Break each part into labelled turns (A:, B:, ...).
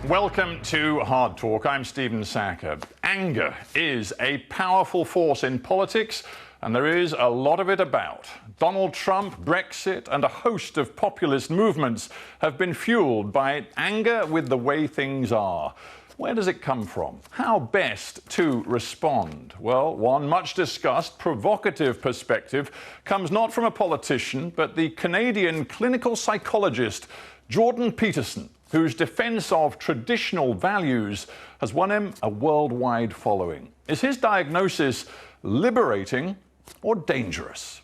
A: Welcome to Hard Talk. I'm Stephen Sackur. Anger is a powerful force in politics, and there is a lot of it about. Donald Trump, Brexit, and a host of populist movements have been fueled by anger with the way things are. Where does it come from? How best to respond? Well, one much discussed, provocative perspective comes not from a politician, but the Canadian clinical psychologist Jordan Peterson, whose defense of traditional values has won him a worldwide following. Is his diagnosis liberating or dangerous?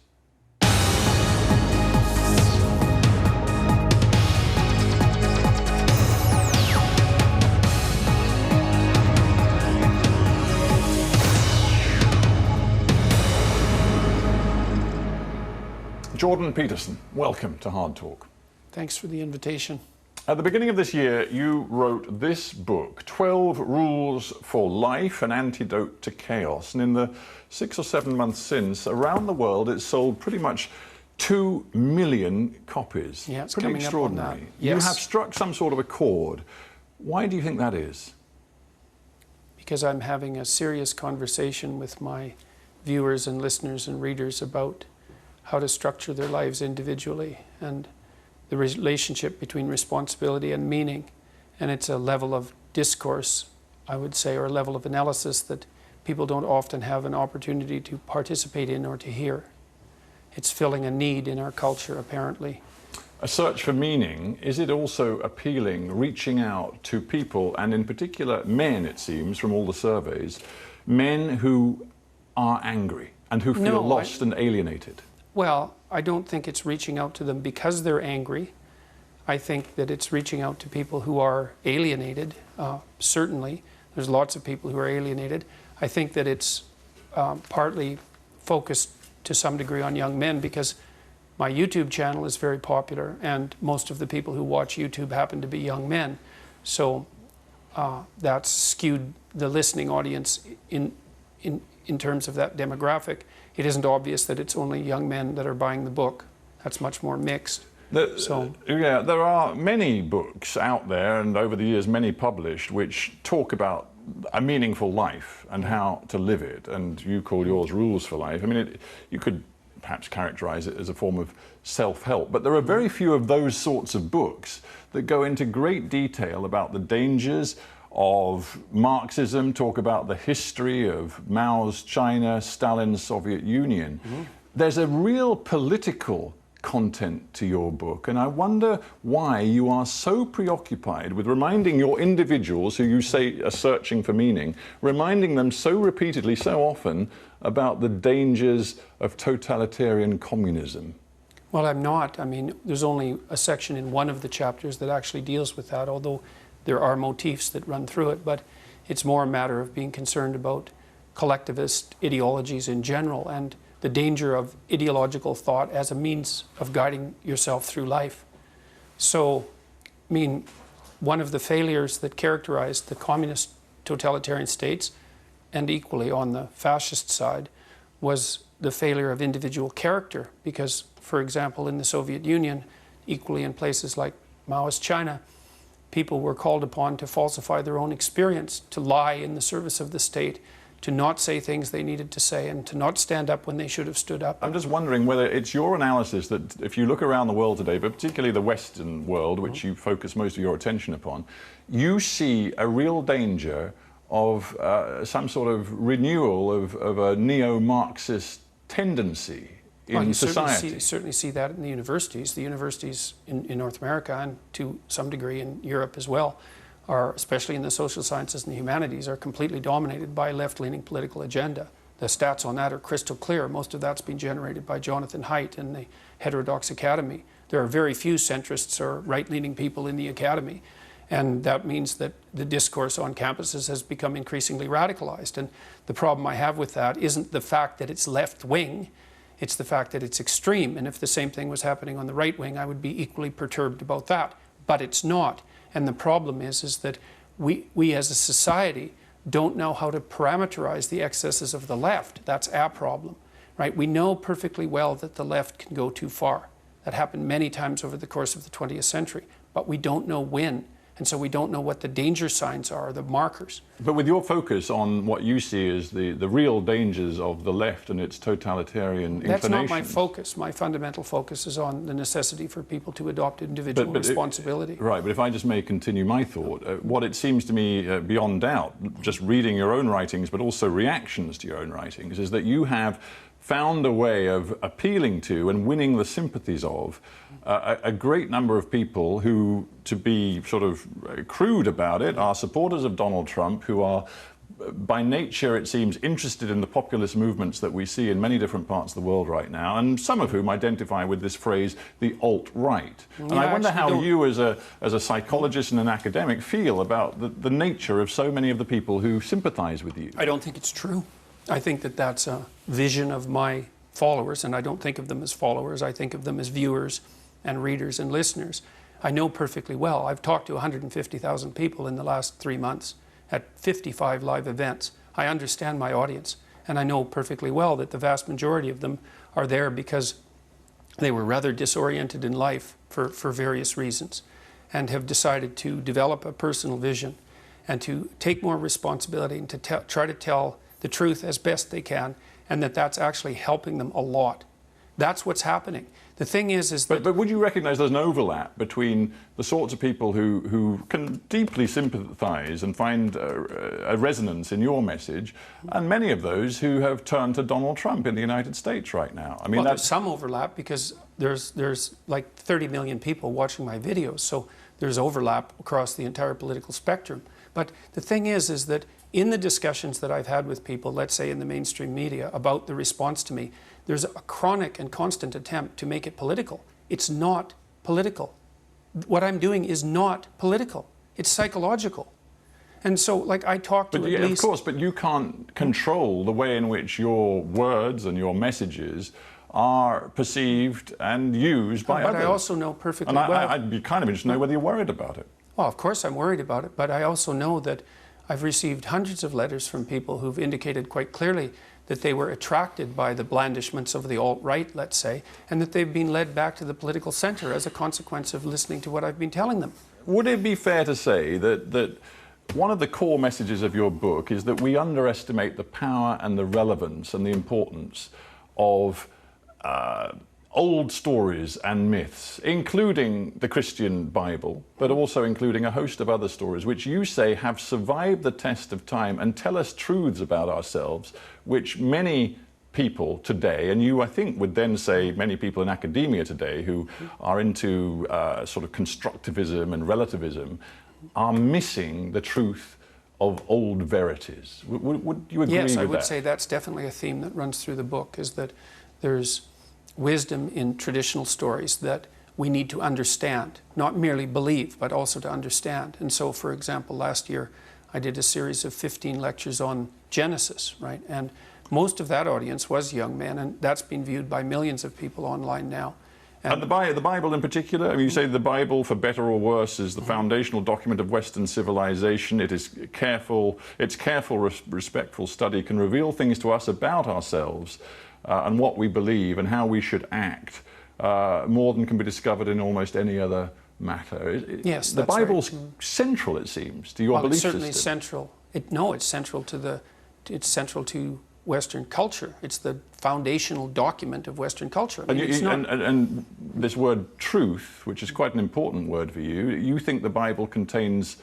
A: Jordan Peterson, welcome to Hard Talk.
B: Thanks for the invitation.
A: At the beginning of this year, you wrote this book, 12 Rules for Life, an Antidote to Chaos. And in the 6 or 7 months since, around the world, it's sold pretty much 2 million copies.
B: Yeah, it's
A: pretty
B: coming
A: extraordinary.
B: up on that. Yes.
A: You have struck some sort of a chord. Why do you think that is?
B: Because I'm having a serious conversation with my viewers and listeners and readers about how to structure their lives individually and the relationship between responsibility and meaning. And it's a level of discourse, I would say, or a level of analysis that people don't often have an opportunity to participate in or to hear. It's filling a need in our culture, apparently.
A: A search for meaning, is it also appealing, reaching out to people, and in particular men, it seems, from all the surveys, men who are angry and who feel lost and alienated?
B: Well, I don't think it's reaching out to them because they're angry. I think that it's reaching out to people who are alienated, certainly. There's lots of people who are alienated. I think that it's partly focused to some degree on young men because my YouTube channel is very popular and most of the people who watch YouTube happen to be young men. So that's skewed the listening audience in terms of that demographic. It isn't obvious that it's only young men that are buying the book. That's much more mixed.
A: Yeah, there are many books out there, and over the years many published, which talk about a meaningful life and how to live it. And you call yours Rules for Life. I mean, you could perhaps characterize it as a form of self-help, but there are very few of those sorts of books that go into great detail about the dangers of Marxism, talk about the history of Mao's China, Stalin's Soviet Union. There's a real political content to your book, and I wonder why you are so preoccupied with reminding your individuals, who you say are searching for meaning, reminding them so repeatedly, so often, about the dangers of totalitarian communism.
B: Well, I'm not. I mean, there's only a section in one of the chapters that actually deals with that, although there are motifs that run through it, but it's more a matter of being concerned about collectivist ideologies in general and the danger of ideological thought as a means of guiding yourself through life. So, I mean, one of the failures that characterized the communist totalitarian states, and equally on the fascist side, was the failure of individual character. Because, for example, in the Soviet Union, equally in places like Mao's China, people were called upon to falsify their own experience, to lie in the service of the state, to not say things they needed to say, and to not stand up when they should have stood up.
A: I'm just wondering whether it's your analysis that if you look around the world today, but particularly the Western world, which you focus most of your attention upon, you see a real danger of some sort of renewal of a neo-Marxist tendency in society.
B: You certainly see that in the universities. The universities in North America, and to some degree in Europe as well, are, especially in the social sciences and the humanities, are completely dominated by a left-leaning political agenda. The stats on that are crystal clear. Most of that's been generated by Jonathan Haidt and the Heterodox Academy. There are very few centrists or right-leaning people in the academy. And that means that the discourse on campuses has become increasingly radicalized. And the problem I have with that isn't the fact that it's left-wing, it's the fact that it's extreme. And if the same thing was happening on the right wing, I would be equally perturbed about that. But it's not. And the problem is that we as a society don't know how to parameterize the excesses of the left. That's our problem, right? We know perfectly well that the left can go too far. That happened many times over the course of the 20th century, but we don't know when. And so we don't know what the danger signs are, the markers.
A: But with your focus on what you see as the real dangers of the left and its totalitarian inclinations...
B: That's not my focus. My fundamental focus is on the necessity for people to adopt individual responsibility.
A: Right, but if I just may continue my thought, what it seems to me, beyond doubt, just reading your own writings, but also reactions to your own writings, is that you have found a way of appealing to and winning the sympathies of a great number of people who, to be sort of crude about it, are supporters of Donald Trump, who are by nature, it seems, interested in the populist movements that we see in many different parts of the world right now, and some of whom identify with this phrase, the alt-right. And I wonder how you, as a psychologist and an academic, feel about the nature of so many of the people who sympathize with you.
B: I don't think it's true. I think that that's a vision of my followers, and I don't think of them as followers. I think of them as viewers and readers and listeners. I know perfectly well. I've talked to 150,000 people in the last 3 months at 55 live events. I understand my audience, and I know perfectly well that the vast majority of them are there because they were rather disoriented in life for various reasons and have decided to develop a personal vision and to take more responsibility and to try to tell the truth as best they can, and that's actually helping them a lot. That's what's happening. The thing is that...
A: But would you recognize there's an overlap between the sorts of people who can deeply sympathize and find a resonance in your message, and many of those who have turned to Donald Trump in the United States right now? I mean,
B: well, there's some overlap because there's like 30 million people watching my videos, so there's overlap across the entire political spectrum. But the thing is that in the discussions that I've had with people, let's say in the mainstream media, about the response to me, there's a chronic and constant attempt to make it political. It's not political. What I'm doing is not political. It's psychological. And so, like, I talk to at least...
A: Of course, but you can't control the way in which your words and your messages are perceived and used by others.
B: But I also know perfectly
A: well...
B: well...
A: I'd be kind of interested to know whether you're worried about it.
B: Well, of course I'm worried about it, but I also know that I've received hundreds of letters from people who've indicated quite clearly that they were attracted by the blandishments of the alt-right, let's say, and that they've been led back to the political center as a consequence of listening to what I've been telling them.
A: Would it be fair to say that one of the core messages of your book is that we underestimate the power and the relevance and the importance of old stories and myths, including the Christian Bible, but also including a host of other stories, which you say have survived the test of time and tell us truths about ourselves, which many people today, and you, I think, would then say many people in academia today who are into sort of constructivism and relativism, are missing the truth of old verities. Would you agree with that?
B: Yes, I would say that's definitely a theme that runs through the book, is that there's wisdom in traditional stories that we need to understand, not merely believe, but also to understand. And so, for example, last year I did a series of 15 lectures on Genesis, right? And most of that audience was young men, and that's been viewed by millions of people online now.
A: And the Bible in particular, I mean, you say the Bible, for better or worse, is the foundational document of Western civilization. It is careful, its careful, respectful study can reveal things to us about ourselves and what we believe and how we should act, more than can be discovered in almost any other matter.
B: Yes,
A: the Bible's central, it seems, to your belief system.
B: It's certainly central. It's central to it's central to Western culture. It's the foundational document of Western culture. I mean,
A: and this word truth, which is quite an important word for you, you think the Bible contains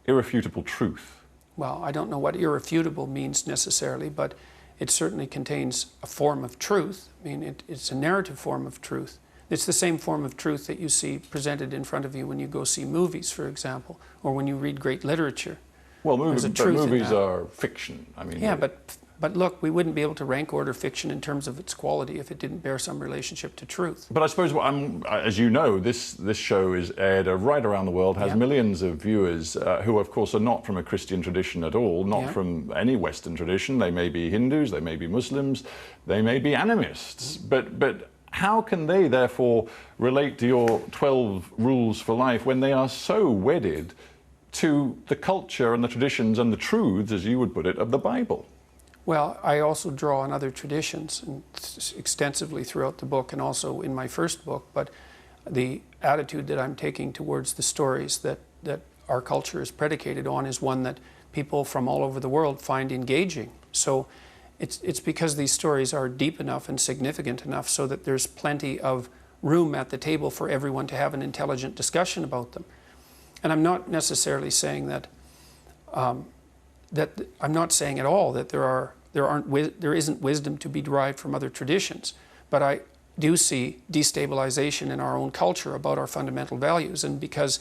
A: irrefutable truth.
B: Well, I don't know what irrefutable means necessarily, but it certainly contains a form of truth. I mean, it's a narrative form of truth. It's the same form of truth that you see presented in front of you when you go see movies, for example, or when you read great literature.
A: Well, movies are fiction. I mean,
B: yeah, but look, we wouldn't be able to rank order fiction in terms of its quality if it didn't bear some relationship to truth.
A: But I suppose, as you know, this show is aired right around the world, has millions of viewers who, of course, are not from a Christian tradition at all, not from any Western tradition. They may be Hindus, they may be Muslims, they may be animists. But how can they, therefore, relate to your 12 rules for life when they are so wedded to the culture and the traditions and the truths, as you would put it, of the Bible?
B: Well, I also draw on other traditions and extensively throughout the book and also in my first book, but the attitude that I'm taking towards the stories that our culture is predicated on is one that people from all over the world find engaging. So it's because these stories are deep enough and significant enough so that there's plenty of room at the table for everyone to have an intelligent discussion about them. And I'm not necessarily saying that, I'm not saying at all that there isn't wisdom to be derived from other traditions, but I do see destabilization in our own culture about our fundamental values, and because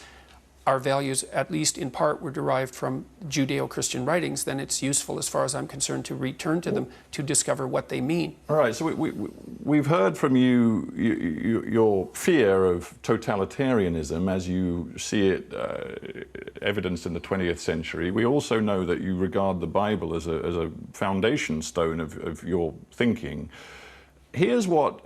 B: our values, at least in part, were derived from Judeo-Christian writings, then it's useful, as far as I'm concerned, to return to them to discover what they mean.
A: All right, so we've heard from you your fear of totalitarianism as you see it evidenced in the 20th century. We also know that you regard the Bible as a foundation stone of your thinking. Here's what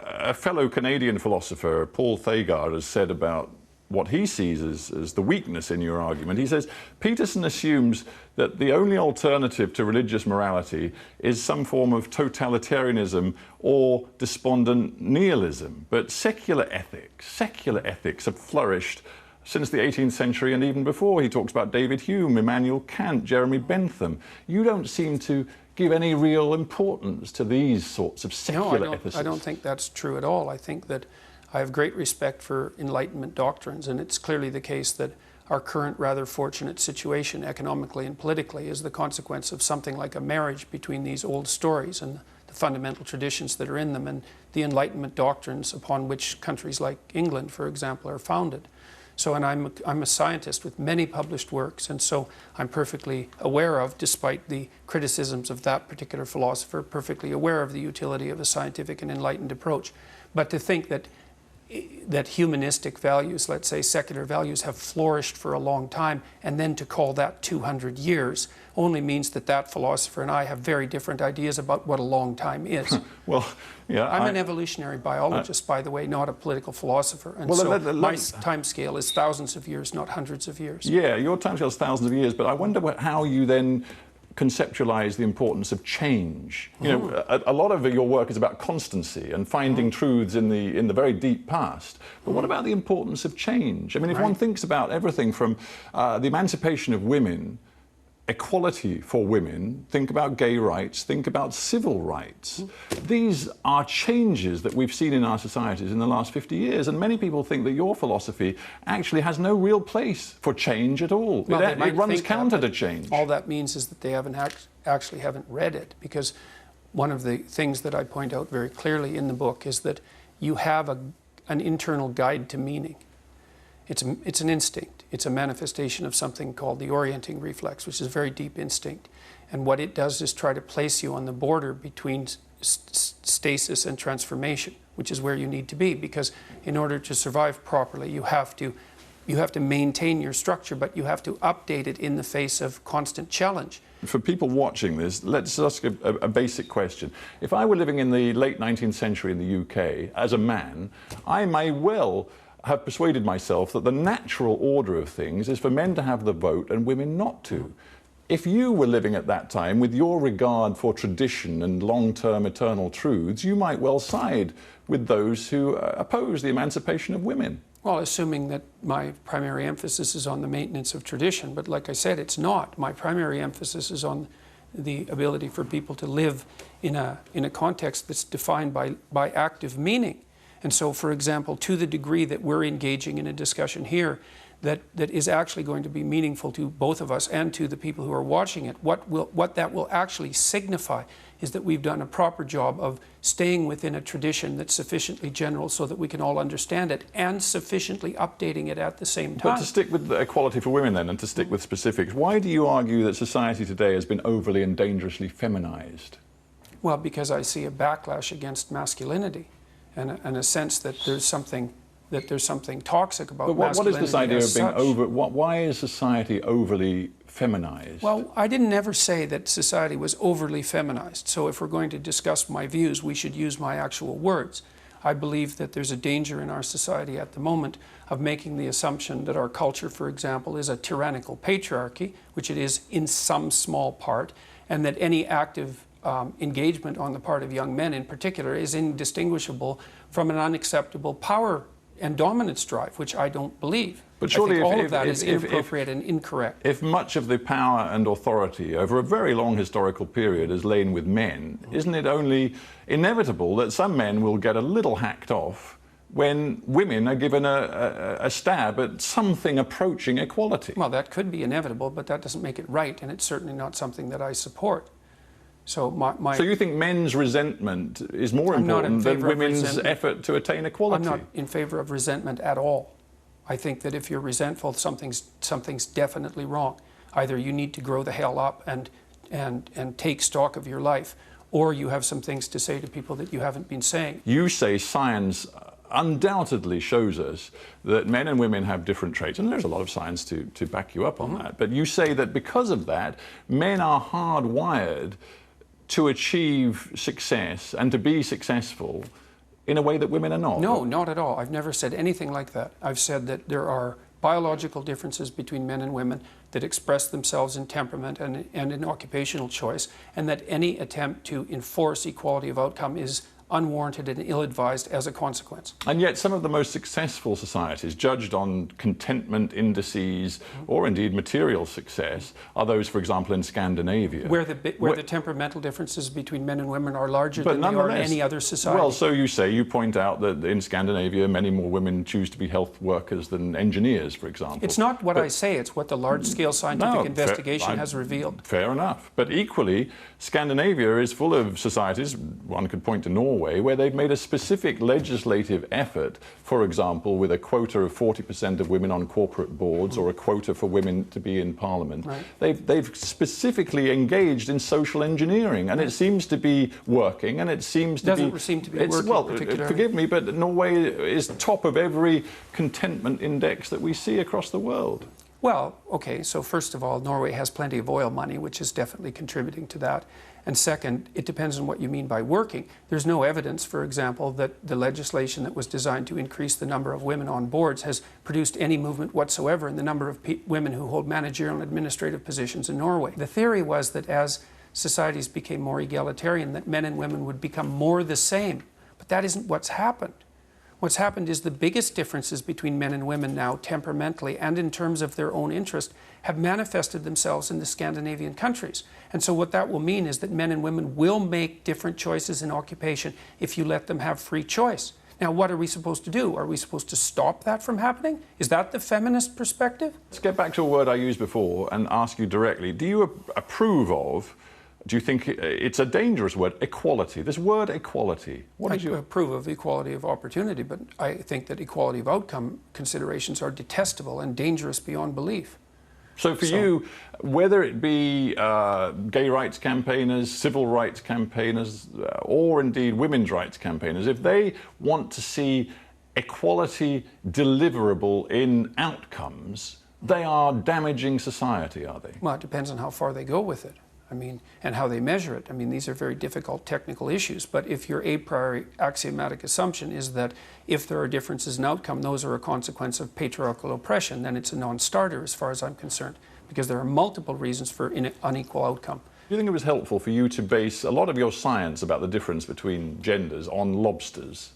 A: a fellow Canadian philosopher, Paul Thagard, has said about what he sees as the weakness in your argument. He says, Peterson assumes that the only alternative to religious morality is some form of totalitarianism or despondent nihilism. But secular ethics have flourished since the 18th century and even before. He talks about David Hume, Immanuel Kant, Jeremy Bentham. You don't seem to give any real importance to these sorts of secular ethicists.
B: I don't think that's true at all. I think that I have great respect for Enlightenment doctrines, and it's clearly the case that our current rather fortunate situation economically and politically is the consequence of something like a marriage between these old stories and the fundamental traditions that are in them and the Enlightenment doctrines upon which countries like England, for example, are founded. So, and I'm a scientist with many published works, and so I'm perfectly aware of, despite the criticisms of that particular philosopher, perfectly aware of the utility of a scientific and enlightened approach. But to think that humanistic values, let's say secular values, have flourished for a long time, and then to call that 200 years only means that that philosopher and I have very different ideas about what a long time is.
A: Well, yeah,
B: I'm an evolutionary biologist, by the way, not a political philosopher, and so my time scale is thousands of years, not hundreds of years.
A: Yeah, your time scale is thousands of years, but I wonder how you then conceptualize the importance of change. You know, a lot of your work is about constancy and finding truths in the very deep past. But what about the importance of change? I mean, if one thinks about everything from the emancipation of women, equality for women, think about gay rights, think about civil rights. These are changes that we've seen in our societies in the last 50 years, and many people think that your philosophy actually has no real place for change at all.
B: Well,
A: it runs counter to change.
B: All that means is that they actually haven't read it, because one of the things that I point out very clearly in the book is that you have an internal guide to meaning. It's an instinct. It's a manifestation of something called the orienting reflex, which is a very deep instinct. And what it does is try to place you on the border between stasis and transformation, which is where you need to be, because in order to survive properly, you have to maintain your structure, but you have to update it in the face of constant challenge.
A: For people watching this, let's ask a basic question. If I were living in the late 19th century in the UK as a man, I may well have persuaded myself that the natural order of things is for men to have the vote and women not to. If you were living at that time with your regard for tradition and long-term eternal truths, you might well side with those who oppose the emancipation of women.
B: Well, assuming that my primary emphasis is on the maintenance of tradition, but like I said, it's not. My primary emphasis is on the ability for people to live in a context that's defined by active meaning. And so, for example, to the degree that we're engaging in a discussion here that is actually going to be meaningful to both of us and to the people who are watching it, what that will actually signify is that we've done a proper job of staying within a tradition that's sufficiently general so that we can all understand it, and sufficiently updating it at the same time.
A: But to stick with the equality for women then, and to stick with specifics, why do you argue that society today has been overly and dangerously feminized?
B: Well, because I see a backlash against masculinity, and a sense that there's something toxic about masculinity. But
A: what is this idea of being over? Why is society overly feminized?
B: Well, I didn't ever say that society was overly feminized. So if we're going to discuss my views, we should use my actual words. I believe that there's a danger in our society at the moment of making the assumption that our culture, for example, is a tyrannical patriarchy, which it is in some small part, and that any active engagement on the part of young men in particular is indistinguishable from an unacceptable power and dominance drive, which I don't believe.
A: But surely
B: I think all
A: if-
B: of that
A: if-
B: is
A: if-
B: inappropriate and incorrect.
A: If much of the power and authority over a very long historical period has lain with men, isn't it only inevitable that some men will get a little hacked off when women are given a stab at something approaching equality?
B: Well, that could be inevitable, but that doesn't make it right, and it's certainly not something that I support. So
A: So you think men's resentment is more
B: I'm not in
A: important than
B: favor of
A: women's
B: resentment.
A: effort to attain equality?
B: I'm not in favor of resentment at all. I think that if you're resentful, something's definitely wrong. Either you need to grow the hell up and take stock of your life, or you have some things to say to people that you haven't been saying.
A: You say science undoubtedly shows us that men and women have different traits, and there's a lot of science to back you up on that. But you say that because of that, men are hardwired to achieve success and to be successful in a way that women are not.
B: No, not at all. I've never said anything like that. I've said that there are biological differences between men and women that express themselves in temperament and in occupational choice, and that any attempt to enforce equality of outcome is unwarranted and ill-advised as a consequence.
A: And yet some of the most successful societies, judged on contentment indices or indeed material success, are those, for example, in Scandinavia.
B: Where the temperamental differences between men and women are larger than they are in any other society.
A: Well, so you point out that in Scandinavia many more women choose to be health workers than engineers, for example.
B: It's not what I say, it's what the large-scale scientific investigation has revealed.
A: Fair enough. But equally, Scandinavia is full of societies, one could point to Norway, where they've made a specific legislative effort, for example, with a quota of 40% of women on corporate boards or a quota for women to be in parliament. Right. They've specifically engaged in social engineering, and it seems to be working, and it seems to
B: Doesn't seem to be working
A: well,
B: particularly.
A: forgive me, but Norway is top of every contentment index that we see across the world.
B: Well, okay, so first of all, Norway has plenty of oil money, which is definitely contributing to that. And second, it depends on what you mean by working. There's no evidence, for example, that the legislation that was designed to increase the number of women on boards has produced any movement whatsoever in the number of women who hold managerial and administrative positions in Norway. The theory was that as societies became more egalitarian, that men and women would become more the same. But that isn't what's happened. What's happened is the biggest differences between men and women now, temperamentally and in terms of their own interest, have manifested themselves in the Scandinavian countries. And so what that will mean is that men and women will make different choices in occupation if you let them have free choice. Now, what are we supposed to do? Are we supposed to stop that from happening? Is that the feminist perspective?
A: Let's get back to a word I used before and ask you directly. Do you approve of, do you think it's a dangerous word, equality? This word equality.
B: I approve of equality of opportunity, but I think that equality of outcome considerations are detestable and dangerous beyond belief.
A: So for you, whether it be gay rights campaigners, civil rights campaigners, or indeed women's rights campaigners, if they want to see equality deliverable in outcomes, they are damaging society, are they?
B: Well, it depends on how far they go with it. I mean, and how they measure it. I mean, these are very difficult technical issues, but if your a priori axiomatic assumption is that if there are differences in outcome, those are a consequence of patriarchal oppression, then it's a non-starter as far as I'm concerned, because there are multiple reasons for unequal outcome.
A: Do you think it was helpful for you to base a lot of your science about the difference between genders on lobsters?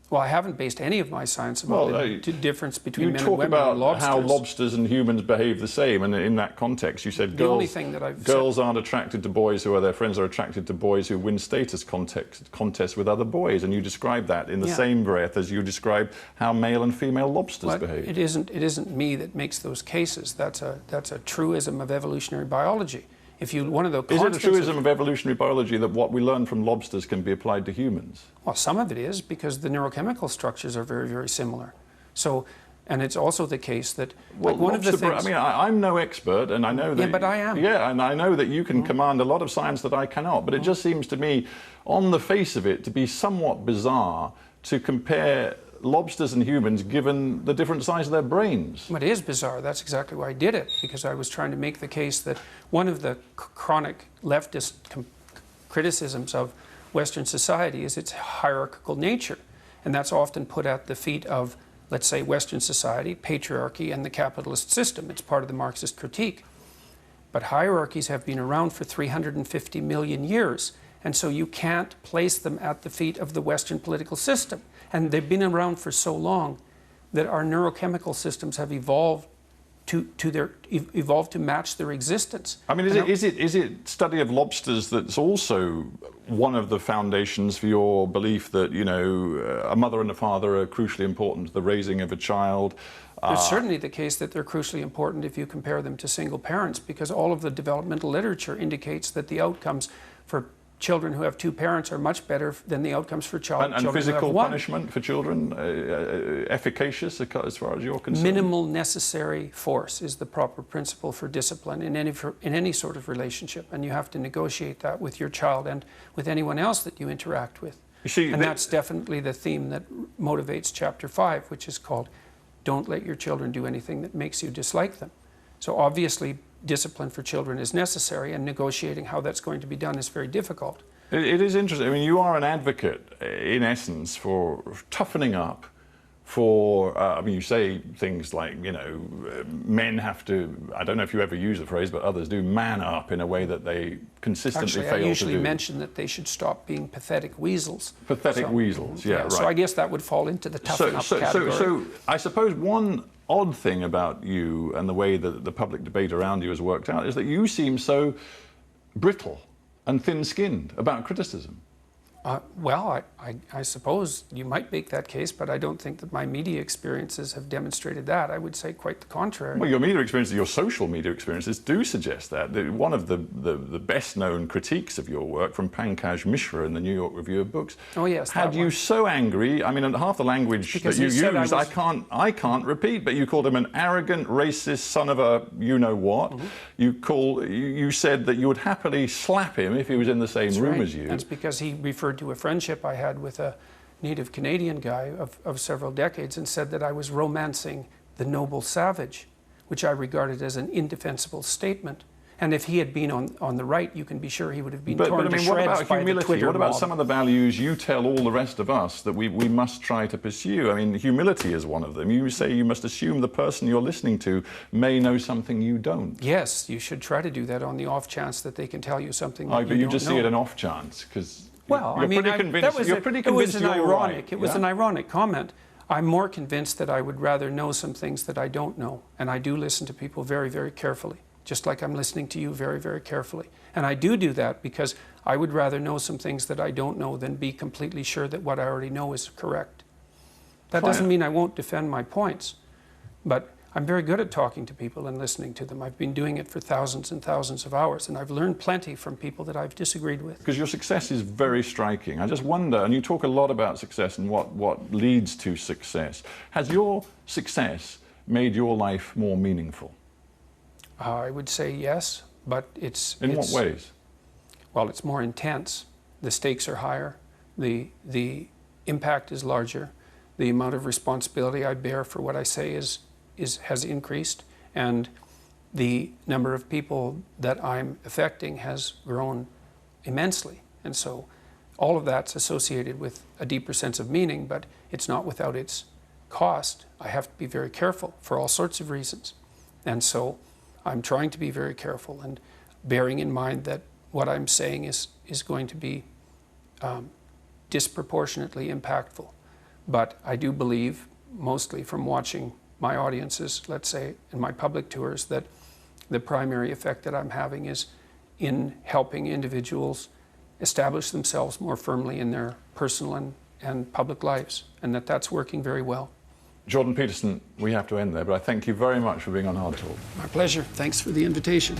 B: Well, I haven't based any of my science about the difference between men and women and
A: You
B: lobsters.
A: talk about how lobsters and humans behave the same, and in that context you said girls aren't attracted to boys who are their friends, are attracted to boys who win status contests with other boys, and you describe that in the same breath as you describe how male and female lobsters behave.
B: It isn't me that makes those cases. That's a truism of evolutionary biology. If you, one of the
A: Is it a truism of evolutionary biology that what we learn from lobsters can be applied to humans?
B: Well, some of it is, because the neurochemical structures are very, very similar. So, and it's also the case that one of the things...
A: I mean, I'm no expert, and I know that...
B: Yeah, but I am.
A: Yeah, and I know that you can command a lot of science that I cannot, but it just seems to me, on the face of it, to be somewhat bizarre to compare lobsters and humans given the different size of their brains.
B: It is bizarre. That's exactly why I did it, because I was trying to make the case that one of the chronic leftist criticisms of Western society is its hierarchical nature. And that's often put at the feet of, let's say, Western society, patriarchy, and the capitalist system. It's part of the Marxist critique. But hierarchies have been around for 350 million years, and so you can't place them at the feet of the Western political system. And they've been around for so long that our neurochemical systems have evolved to match their existence.
A: I mean, is it study of lobsters that's also one of the foundations for your belief that, you know, a mother and a father are crucially important to the raising of a child?
B: It's certainly the case that they're crucially important if you compare them to single parents, because all of the developmental literature indicates that the outcomes for children who have two parents are much better than the outcomes for children
A: And physical
B: who have one.
A: punishment for children, efficacious as far as you're concerned?
B: Minimal necessary force is the proper principle for discipline in any sort of relationship, and you have to negotiate that with your child and with anyone else that you interact with.
A: You see,
B: and that's definitely the theme that motivates Chapter 5, which is called "Don't let your children do anything that makes you dislike them." So obviously, discipline for children is necessary, and negotiating how that's going to be done is very difficult.
A: It is interesting. I mean, you are an advocate, in essence, for toughening up, for, I mean, you say things like, you know, men have to, I don't know if you ever use the phrase, but others do, man up in a way that they consistently fail to do.
B: I usually mention that they should stop being pathetic weasels.
A: Pathetic weasels, yeah, right.
B: So I guess that would fall into the toughen up category.
A: So I suppose one odd thing about you and the way that the public debate around you has worked out is that you seem so brittle and thin-skinned about criticism.
B: Well, I suppose you might make that case, but I don't think that my media experiences have demonstrated that. I would say quite the contrary.
A: Well, your media experiences, your social media experiences do suggest that. One of the best-known critiques of your work from Pankaj Mishra in the New York Review of Books had you so angry. I mean, half the language that you used, I can't repeat, but you called him an arrogant, racist son of a you-know-what. Mm-hmm. You said that you would happily slap him if he was in the same room as you.
B: That's because he referred to a friendship I had with a native Canadian guy of several decades and said that I was romancing the noble savage, which I regarded as an indefensible statement. And if he had been on the right, you can be sure he would have been torn to shreds by the Twitter
A: What about
B: mob.
A: some of the values you tell all the rest of us that we must try to pursue? I mean, humility is one of them. You say you must assume the person you're listening to may know something you don't.
B: Yes, you should try to do that on the off chance that they can tell you something that you don't know.
A: But you just see it an off chance, because
B: well,
A: you're pretty convinced
B: it was an ironic comment. I'm more convinced that I would rather know some things that I don't know. And I do listen to people very, very carefully, just like I'm listening to you very, very carefully. And I do that because I would rather know some things that I don't know than be completely sure that what I already know is correct. That doesn't mean I won't defend my points, but I'm very good at talking to people and listening to them. I've been doing it for thousands and thousands of hours, and I've learned plenty from people that I've disagreed with.
A: Because your success is very striking. I just wonder, and you talk a lot about success and what leads to success. Has your success made your life more meaningful?
B: I would say yes, but it's...
A: In what ways?
B: Well, it's more intense. The stakes are higher. The impact is larger. The amount of responsibility I bear for what I say has increased, and the number of people that I'm affecting has grown immensely. And so all of that's associated with a deeper sense of meaning, but it's not without its cost. I have to be very careful for all sorts of reasons. And so I'm trying to be very careful and bearing in mind that what I'm saying is going to be disproportionately impactful. But I do believe, mostly from watching my audiences, let's say, in my public tours, that the primary effect that I'm having is in helping individuals establish themselves more firmly in their personal and public lives, and that's working very well.
A: Jordan Peterson, we have to end there, but I thank you very much for being on HARDtalk.
B: My pleasure. Thanks for the invitation.